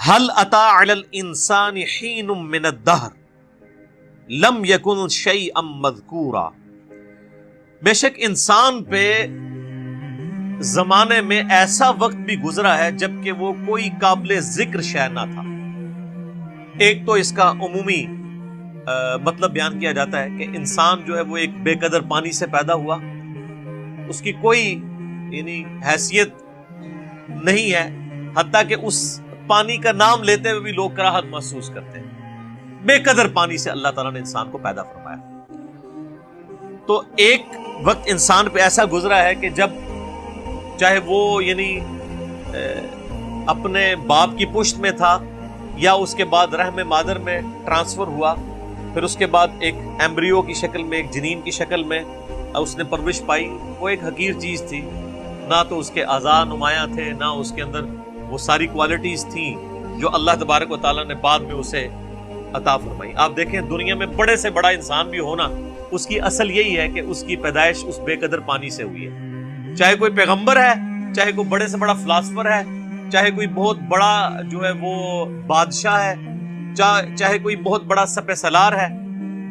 هل أتى على الإنسان حين من الدهر لم يكن شيئا مذكورا. بے شک انسان پہ زمانے میں ایسا وقت بھی گزرا ہے جبکہ وہ کوئی قابل ذکر شے نہ تھا. ایک تو اس کا عمومی مطلب بیان کیا جاتا ہے کہ انسان جو ہے وہ ایک بے قدر پانی سے پیدا ہوا، اس کی کوئی یعنی حیثیت نہیں ہے، حتیٰ کہ اس پانی کا نام لیتے ہوئے بھی لوگ کراہت محسوس کرتے ہیں. بے قدر پانی سے اللہ تعالیٰ نے انسان کو پیدا فرمایا. تو ایک وقت انسان پہ ایسا گزرا ہے کہ جب چاہے وہ یعنی اپنے باپ کی پشت میں تھا یا اس کے بعد رحم مادر میں ٹرانسفر ہوا، پھر اس کے بعد ایک ایمبریو کی شکل میں، ایک جنین کی شکل میں اس نے پرورش پائی. وہ ایک حقیر چیز تھی، نہ تو اس کے اعضاء نمایاں تھے، نہ اس کے اندر وہ ساری کوالٹیز تھیں جو اللہ تبارک و تعالیٰ نے بعد میں اسے عطا فرمائی. آپ دیکھیں دنیا میں بڑے سے بڑا انسان بھی ہونا، اس کی اصل یہی ہے کہ اس کی پیدائش اس بے قدر پانی سے ہوئی ہے. چاہے کوئی پیغمبر ہے، چاہے کوئی بڑے سے بڑا فلاسفر ہے، چاہے کوئی بہت بڑا جو ہے وہ بادشاہ ہے، چاہے کوئی بہت بڑا سپہ سالار ہے،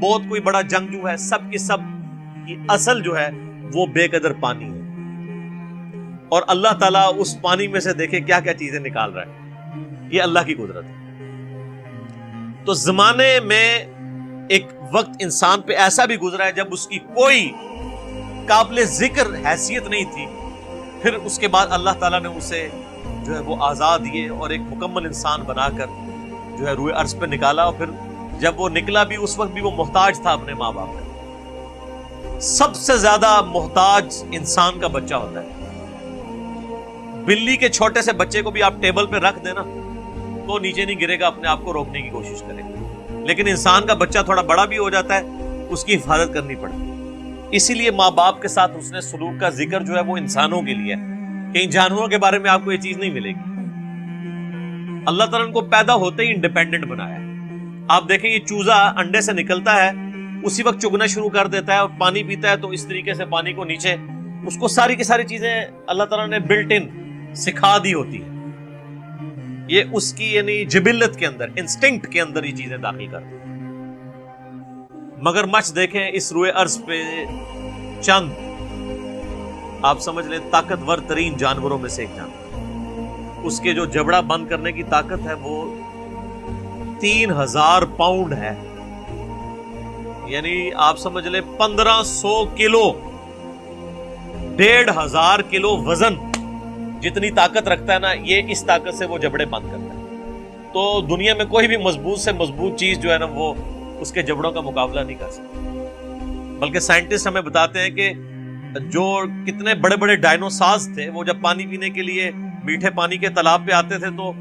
بہت کوئی بڑا جنگجو ہے، سب کی سب کی اصل جو ہے وہ بے قدر پانی ہے. اور اللہ تعالیٰ اس پانی میں سے دیکھے کیا کیا چیزیں نکال رہا ہے. یہ اللہ کی قدرت ہے. تو زمانے میں ایک وقت انسان پہ ایسا بھی گزرا ہے جب اس کی کوئی قابل ذکر حیثیت نہیں تھی. پھر اس کے بعد اللہ تعالیٰ نے اسے جو ہے وہ آزاد دیے اور ایک مکمل انسان بنا کر جو ہے روئے عرض پہ نکالا. اور پھر جب وہ نکلا بھی اس وقت بھی وہ محتاج تھا اپنے ماں باپ کا. سب سے زیادہ محتاج انسان کا بچہ ہوتا ہے. بلی کے چھوٹے سے بچے کو بھی آپ ٹیبل پہ رکھ دینا تو نیچے نہیں گرے گا، اپنے آپ کو روکنے کی کوشش کرے گا. لیکن انسان کا بچہ تھوڑا بڑا بھی ہو جاتا ہے، اس کی حفاظت کرنی پڑتی ہے. اسی لیے ماں باپ کے ساتھ اس نے سلوک کا ذکر جو ہے وہ انسانوں کے لیے ہے. کہیں جانوروں کے بارے میں آپ کو یہ چیز نہیں ملے گی. اللہ تعالیٰ نے کو پیدا ہوتے ہی انڈیپینڈنٹ بنایا ہے. آپ دیکھیں یہ چوزا انڈے سے نکلتا ہے، اسی وقت چگنا شروع کر دیتا ہے اور پانی پیتا ہے، تو اس طریقے سے پانی کو نیچے اس کو ساری کی ساری چیزیں اللہ تعالیٰ نے بلٹ ان سکھا دی ہوتی ہے. یہ اس کی یعنی جبلت کے اندر، انسٹنکٹ کے اندر یہ چیزیں داخل کر دی. مگر مچھ دیکھیں اس روئے عرض پہ چند آپ سمجھ لیں طاقتور ترین جانوروں میں سے ایک جانور، اس کے جو جبڑا بند کرنے کی طاقت ہے وہ 3000 پاؤنڈ ہے. یعنی آپ سمجھ لیں 1500 کلو، 1500 کلو وزن جتنی طاقت رکھتا ہے نا، یہ اس طاقت سے وہ جبڑے بند کرتا ہے. تو دنیا میں کوئی بھی مضبوط سے مضبوط چیز جو ہے نا وہ اس کے جبڑوں کا مقابلہ نہیں کر سکتی. بلکہ سائنٹسٹ ہمیں بتاتے ہیں کہ جو کتنے بڑے بڑے ڈائنوسارز تھے، وہ جب پانی پینے کے لیے میٹھے پانی کے تالاب پہ آتے تھے تو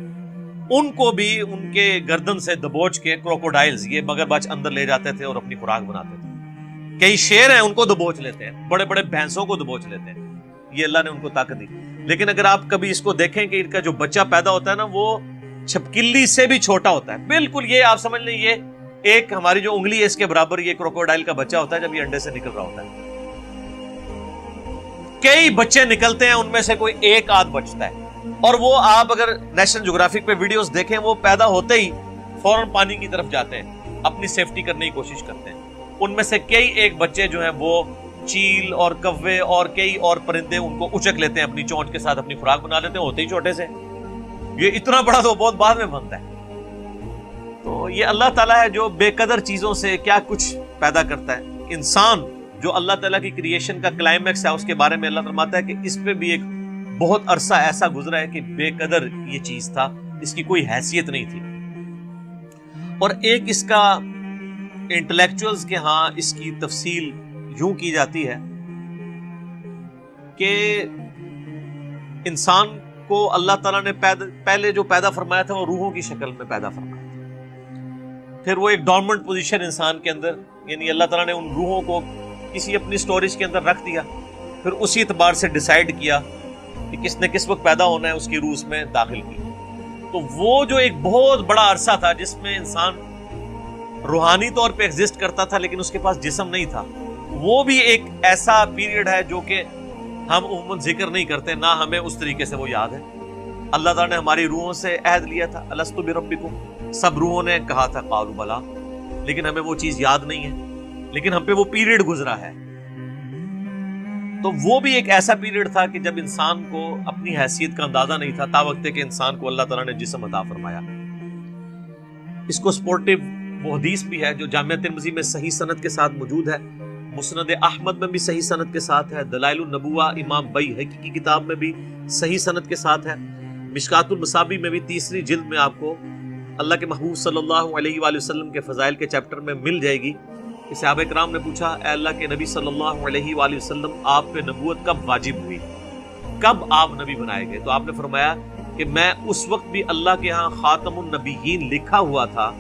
ان کو بھی ان کے گردن سے دبوچ کے کروکوڈائلز، یہ مگرمچھ اندر لے جاتے تھے اور اپنی خوراک بناتے تھے. کئی شیر ہیں ان کو دبوچ لیتے ہیں، بڑے بڑے بھینسوں کو دبوچ لیتے ہیں. یہ اللہ نے ان کو طاقت دی. لیکن اگر آپ کبھی اس کو دیکھیں کہ ان کا جو بچہ پیدا ہوتا ہے نا وہ چھپکلی سے بھی چھوٹا ہوتا ہے. بالکل یہ آپ سمجھ لیں یہ ایک ہماری جو انگلی ہے اس کے برابر یہ کروکوڈائل کا بچہ ہوتا ہے جب یہ انڈے سے نکل رہا ہوتا ہے. کئی بچے نکلتے ہیں، ان میں سے کوئی ایک آدھ بچتا ہے. اور وہ آپ اگر نیشنل جغرافک پہ ویڈیوز دیکھیں، وہ پیدا ہوتے ہی فوراً پانی کی طرف جاتے ہیں، اپنی سیفٹی کرنے کی کوشش کرتے ہیں. ان میں سے کئی ایک بچے جو ہیں وہ چیل اور کوے اور کئی اور پرندے ان کو اچک لیتے ہیں، اپنی چونچ کے ساتھ اپنی خوراک بنا لیتے ہیں، ہوتے ہی چھوٹے سے. یہ اتنا بڑا تو بہت بعد میں بنتا ہے. تو یہ اللہ تعالیٰ ہے جو بے قدر چیزوں سے کیا کچھ پیدا کرتا ہے. انسان جو اللہ تعالیٰ کی کریشن کا کلائمیکس ہے، اس کے بارے میں اللہ فرماتا ہے کہ اس پہ بھی ایک بہت عرصہ ایسا گزرا ہے کہ بے قدر یہ چیز تھا، اس کی کوئی حیثیت نہیں تھی. اور ایک اس کا انٹلیکچوئلز کے ہاں اس کی تفصیل یوں کی جاتی ہے کہ انسان کو اللہ تعالیٰ نے پہلے جو پیدا فرمایا تھا وہ روحوں کی شکل میں پیدا فرمایا تھا. پھر وہ ایک ڈورمنٹ پوزیشن انسان کے اندر، یعنی اللہ تعالیٰ نے ان روحوں کو کسی اپنی سٹوریج کے اندر رکھ دیا. پھر اسی اعتبار سے ڈیسائیڈ کیا کہ کس نے کس وقت پیدا ہونا ہے، اس کی روح اس میں داخل کی. تو وہ جو ایک بہت بڑا عرصہ تھا جس میں انسان روحانی طور پہ ایگزسٹ کرتا تھا لیکن اس کے پاس جسم نہیں تھا، وہ بھی ایک ایسا پیریڈ ہے جو کہ ہم عموماً ذکر نہیں کرتے، نہ ہمیں اس طریقے سے وہ یاد ہے. اللہ تعالیٰ نے ہماری روحوں سے عہد لیا تھا الست بربکم، سب روحوں نے کہا تھا قالوا بلا، لیکن ہمیں وہ چیز یاد نہیں ہے، لیکن ہم پہ وہ پیریڈ گزرا ہے۔ تو وہ بھی ایک ایسا پیریڈ تھا کہ جب انسان کو اپنی حیثیت کا اندازہ نہیں تھا، تا وقت کہ انسان کو اللہ تعالیٰ نے جسم عطا فرمایا۔ اس کو سپورٹیو وہ حدیث بھی ہے جو جامعہ ترمذی میں صحیح سند کے ساتھ موجود ہے، مسند احمد میں بھی صحیح سند کے ساتھ ہے، دلائل النبوہ امام بیہقی کی کتاب میں بھی صحیح سند کے ساتھ ہے، مشکات المصابیح میں بھی تیسری جلد میں آپ کو اللہ کے محبوب صلی اللہ علیہ وآلہ وسلم کے فضائل کے چیپٹر میں مل جائے گی کہ صحابہ کرام نے پوچھا اے اللہ کے نبی صلی اللہ علیہ وآلہ وسلم آپ پہ نبوت کب واجب ہوئی، کب آپ نبی بنائے گئے؟ تو آپ نے فرمایا کہ میں اس وقت بھی اللہ کے ہاں خاتم النبیین لکھا ہوا تھا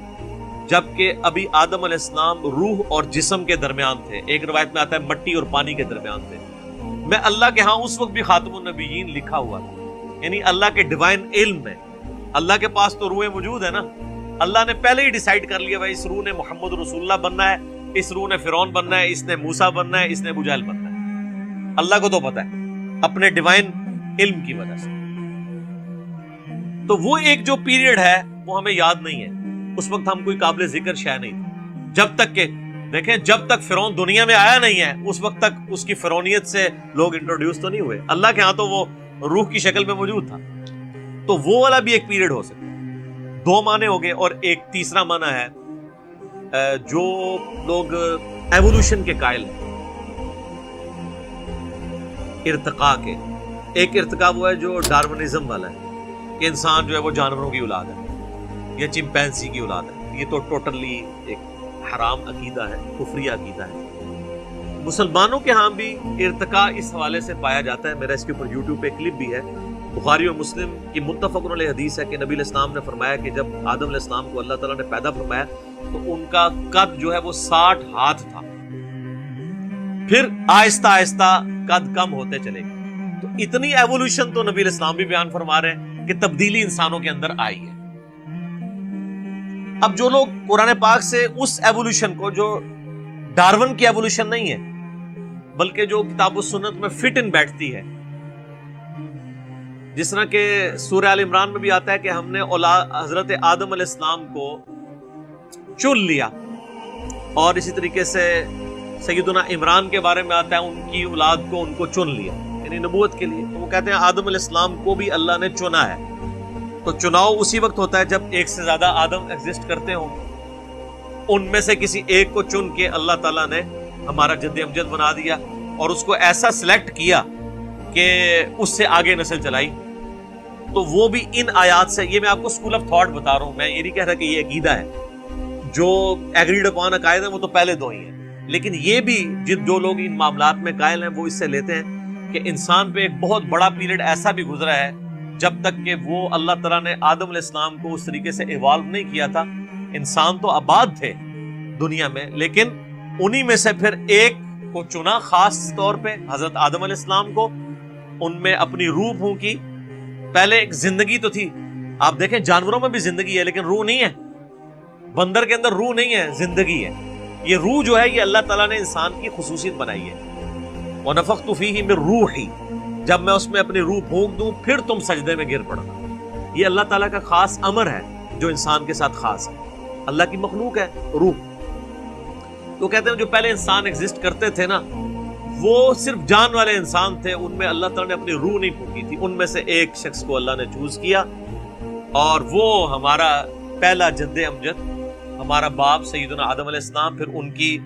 جبکہ ابھی آدم علیہ السلام روح اور جسم کے درمیان تھے، ایک روایت میں آتا ہے مٹی اور پانی کے درمیان تھے، میں اللہ کے ہاں اس وقت بھی خاتم النبیین لکھا ہوا تھا۔ یعنی اللہ کے ڈیوائن علم میں اللہ کے پاس تو روحیں موجود ہے نا، اللہ نے پہلے ہی ڈیسائیڈ کر لیا بھائی اس روح نے محمد رسول اللہ بننا ہے، اس روح نے فرعون بننا ہے، اس نے موسیٰ بننا ہے، اس نے ابو جہل بننا ہے۔ اللہ کو تو پتا ہے اپنے ڈیوائن علم کی وجہ سے۔ تو وہ ایک جو پیریڈ ہے وہ ہمیں یاد نہیں ہے، اس وقت ہم کوئی قابل ذکر شے نہیں تھا، جب تک کہ دیکھیں جب تک فرعون دنیا میں آیا نہیں ہے اس وقت تک اس کی فرعونیت سے لوگ انٹروڈیوس تو نہیں ہوئے، اللہ کے ہاں تو وہ روح کی شکل میں موجود تھا۔ تو وہ والا بھی ایک پیریڈ ہو سکتا ہے۔ دو معنی ہو گئے، اور ایک تیسرا معنی ہے جو لوگ ایوولوشن کے قائل ہیں، ارتقاء کے۔ ایک ارتقاء وہ ہے جو ڈارونزم والا ہے کہ انسان جو ہے وہ جانوروں کی اولاد ہے یا چمپینزی کی اولاد ہے، یہ تو ٹوٹلی ایک حرام عقیدہ ہے، کفری عقیدہ ہے۔ مسلمانوں کے ہاں بھی ارتقاء اس حوالے سے پایا جاتا ہے، میرا اس کے اوپر یوٹیوب پہ کلپ بھی ہے، بخاری اور مسلم کی متفق علیہ حدیث ہے کہ نبی علیہ السلام نے فرمایا کہ جب آدم علیہ السلام کو اللہ تعالیٰ نے پیدا فرمایا تو ان کا قد جو ہے وہ 60 ہاتھ تھا، پھر آہستہ آہستہ قد کم ہوتے چلے گئے۔ تو اتنی ایوولوشن تو نبی علیہ السلام بھی بیان فرما رہے ہیں کہ تبدیلی انسانوں کے اندر آئی ہے۔ اب جو لوگ قرآن پاک سے اس ایوولوشن کو، جو ڈارون کی ایوولوشن نہیں ہے بلکہ جو کتاب و سنت میں فٹ ان بیٹھتی ہے، جس طرح کہ سورہ آل عمران میں بھی آتا ہے کہ ہم نے حضرت آدم علیہ السلام کو چن لیا، اور اسی طریقے سے سیدنا عمران کے بارے میں آتا ہے ان کی اولاد کو ان کو چن لیا، یعنی نبوت کے لیے۔ تو وہ کہتے ہیں آدم علیہ السلام کو بھی اللہ نے چنا ہے۔ تو چناؤ اسی وقت ہوتا ہے جب ایک سے زیادہ آدم ایگزسٹ کرتے ہوں، ان میں سے کسی ایک کو چن کے اللہ تعالیٰ نے ہمارا جد امجد بنا دیا اور اس کو ایسا سلیکٹ کیا کہ اس سے آگے نسل چلائی۔ تو وہ بھی ان آیات سے، یہ میں آپ کو اسکول آف تھاٹ بتا رہا ہوں، میں یہ نہیں کہہ رہا کہ یہ عقیدہ ہے، جو ایگریڈ اپون عقائد ہیں وہ تو پہلے دو ہی ہیں، لیکن یہ بھی جو لوگ ان معاملات میں قائل ہیں وہ اس سے لیتے ہیں کہ انسان پہ ایک بہت بڑا پیریڈ ایسا بھی گزرا ہے جب تک کہ وہ اللہ تعالیٰ نے آدم علیہ السلام کو اس طریقے سے ایوالو نہیں کیا تھا۔ انسان تو آباد تھے دنیا میں، لیکن انہی میں سے پھر ایک کو چنا خاص طور پہ، حضرت آدم علیہ السلام کو، ان میں اپنی روح پھونکی۔ پہلے ایک زندگی تو تھی، آپ دیکھیں جانوروں میں بھی زندگی ہے لیکن روح نہیں ہے، بندر کے اندر روح نہیں ہے، زندگی ہے۔ یہ روح جو ہے یہ اللہ تعالیٰ نے انسان کی خصوصیت بنائی ہے۔ وَنَفَخْتُ فِيهِ مِن رُوحِي، جب میں اس میں اپنی روح پھونک دوں پھر تم سجدے میں گر پڑنا۔ یہ اللہ تعالیٰ کا خاص امر ہے جو انسان کے ساتھ خاص ہے، اللہ کی مخلوق ہے روح۔ تو کہتے ہیں جو پہلے انسان ایگزسٹ کرتے تھے نا، وہ صرف جان والے انسان تھے، ان میں اللہ تعالیٰ نے اپنی روح نہیں پھونکی تھی، ان میں سے ایک شخص کو اللہ نے چوز کیا، اور وہ ہمارا پہلا جد امجد، ہمارا باپ سیدنا آدم علیہ السلام۔ پھر ان کی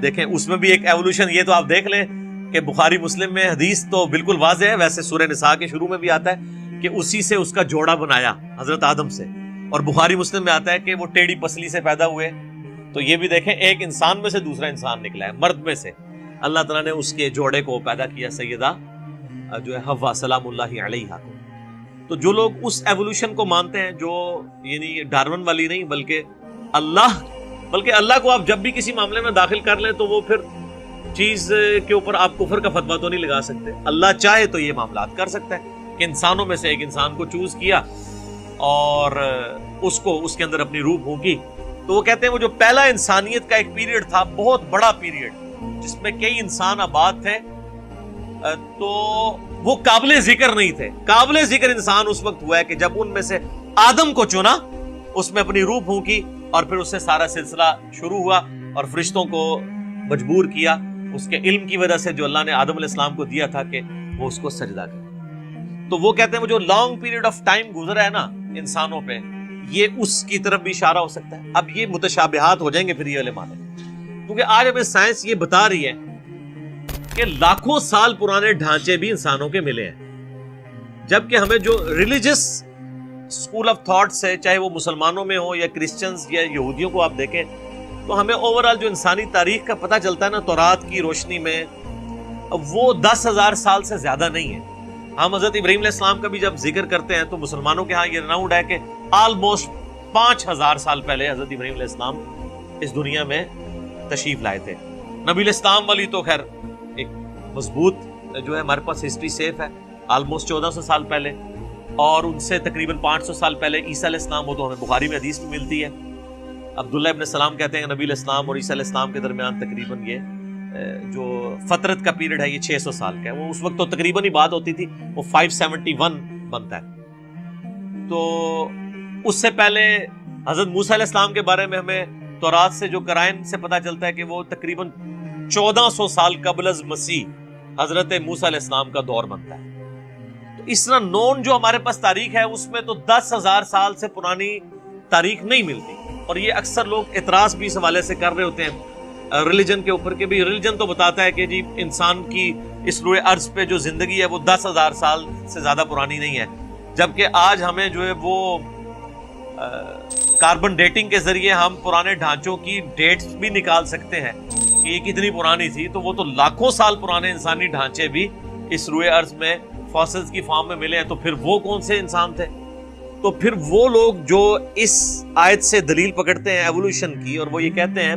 دیکھیں اس میں بھی ایک ایوولوشن، یہ تو آپ دیکھ لیں کہ بخاری مسلم میں حدیث تو بالکل واضح ہے، ویسے سورہ نساء کے شروع میں بھی آتا ہے کہ اسی سے اس کا جوڑا بنایا حضرت آدم سے، اور بخاری مسلم میں آتا ہے کہ وہ ٹیڑھی پسلی سے پیدا ہوئے۔ تو یہ بھی دیکھیں ایک انسان میں سے دوسرا انسان نکلا ہے، مرد میں سے اللہ تعالیٰ نے اس کے جوڑے کو پیدا کیا، سیدہ جو ہے حوا سلام اللہ علیہا کو۔ تو جو لوگ اس ایوولوشن کو مانتے ہیں، جو یعنی ڈارون والی نہیں بلکہ اللہ کو آپ جب بھی کسی معاملے میں داخل کر لیں تو وہ پھر چیز کے اوپر آپ کفر کا فتویٰ تو نہیں لگا سکتے۔ اللہ چاہے تو یہ معاملات کر سکتا ہے کہ انسانوں میں سے ایک انسان کو چوز کیا اور اس کو اس کے اندر اپنی روح پھونکی۔ تو وہ کہتے ہیں وہ جو پہلا انسانیت کا ایک پیریڈ تھا، بہت بڑا پیریڈ، جس میں کئی انسان آباد تھے، تو وہ قابل ذکر نہیں تھے. قابل ذکر انسان اس وقت ہوا ہے کہ جب ان میں سے آدم کو چنا, اس میں اپنی روح پھونکی, اور پھر اس سے سارا سلسلہ شروع ہوا, اور فرشتوں کو مجبور کیا اس کے علم کی وجہ سے جو اللہ نے آدم علیہ السلام کو دیا تھا کہ وہ اس کو سجدہ کرے. تو وہ کہتے ہیں وہ جو لانگ پیریڈ آف ٹائم گزرا ہے نا انسانوں پہ, یہ اس کی طرف بھی اشارہ ہو سکتا ہے. اب یہ متشابہات ہو جائیں گے پھر یہ والے معنی, کیونکہ آج ہمیں سائنس یہ بتا رہی ہے کہ لاکھوں سال پرانے ڈھانچے بھی انسانوں کے ملے ہیں, جبکہ ہمیں جو ریلیجس اسکول آف تھاٹ سے, چاہے وہ مسلمانوں میں ہو یا کرسچنز یا یہودیوں کو آپ دیکھیں, تو ہمیں اوورآل جو انسانی تاریخ کا پتہ چلتا ہے نا تورات کی روشنی میں, وہ 10,000 سال سے زیادہ نہیں ہے. ہم حضرت ابراہیم علیہ السلام کا بھی جب ذکر کرتے ہیں تو مسلمانوں کے ہاں یہ راؤنڈ ہے کہ آلموسٹ 5,000 سال پہلے حضرت ابراہیم علیہ السلام اس دنیا میں تشریف لائے تھے. نبی علیہ السلام والی تو خیر ایک مضبوط جو ہے ہمارے پاس ہسٹری سیف ہے, آلموسٹ 1400 سال پہلے, اور ان سے تقریباً 500 سال پہلے عیسیٰ علیہ السلام, وہ تو ہمیں بخاری میں حدیث میں ملتی ہے. عبداللہ ابن سلام کہتے ہیں کہ نبی علیہ السلام اور عیسیٰ علیہ السلام کے درمیان تقریباً یہ جو فترت کا پیریڈ ہے یہ 600 سال کا ہے. وہ اس وقت تو تقریباً ہی بات ہوتی تھی, وہ 571 بنتا ہے. تو اس سے پہلے حضرت موسیٰ علیہ السلام کے بارے میں ہمیں تورات سے جو قرائن سے پتہ چلتا ہے کہ وہ تقریباً 1400 سال قبل از مسیح حضرت موسیٰ علیہ السلام کا دور بنتا ہے. تو اس طرح نون جو ہمارے پاس تاریخ ہے اس میں تو 10,000 سال سے پرانی تاریخ نہیں ملتی, اور یہ اکثر لوگ اعتراض بھی اس حوالے سے کر رہے ہوتے ہیں ریلیجن کے اوپر, کہ بھی ریلیجن تو بتاتا ہے کہ جی انسان کی اس روئے ارض پہ جو زندگی ہے وہ 10,000 سال سے زیادہ پرانی نہیں ہے, جبکہ آج ہمیں جو ہے وہ کاربن ڈیٹنگ کے ذریعے ہم پرانے ڈھانچوں کی ڈیٹس بھی نکال سکتے ہیں کہ یہ کتنی پرانی تھی. تو وہ تو لاکھوں سال پرانے انسانی ڈھانچے بھی اس روئے ارض میں فاسلز کی فارم میں ملے ہیں. تو پھر وہ کون سے انسان تھے؟ تو پھر وہ لوگ جو اس آیت سے دلیل پکڑتے ہیں ایوولوشن کی, اور وہ یہ کہتے ہیں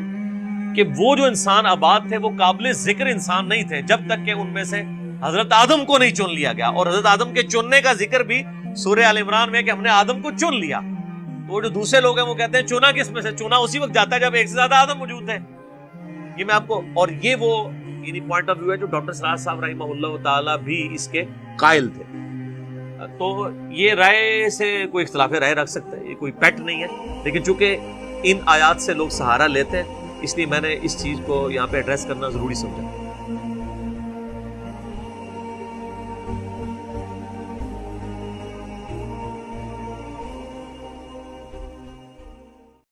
کہ وہ جو انسان آباد تھے وہ قابل ذکر انسان نہیں تھے جب تک کہ ان میں سے حضرت آدم کو نہیں چن لیا گیا. اور حضرت آدم کے چننے کا ذکر بھی سورہ آل عمران میں کہ ہم نے آدم کو چن لیا. تو وہ جو دوسرے لوگ ہیں وہ کہتے ہیں چنا کس میں سے؟ چنا اسی وقت جاتا ہے جب ایک سے زیادہ آدم موجود تھے. یہ میں آپ کو, اور یہ وہ یعنی پوائنٹ آف ویو ہے جو ڈاکٹر سراج صاحب رحمہ اللہ تعالی بھی اس کے قائل تھے. تو یہ رائے سے کوئی اختلاف رائے رکھ سکتا ہے, یہ کوئی پیٹ نہیں ہے, لیکن چونکہ ان آیات سے لوگ سہارا لیتے ہیں اس لیے میں نے اس چیز کو یہاں پہ ایڈریس کرنا ضروری سمجھا.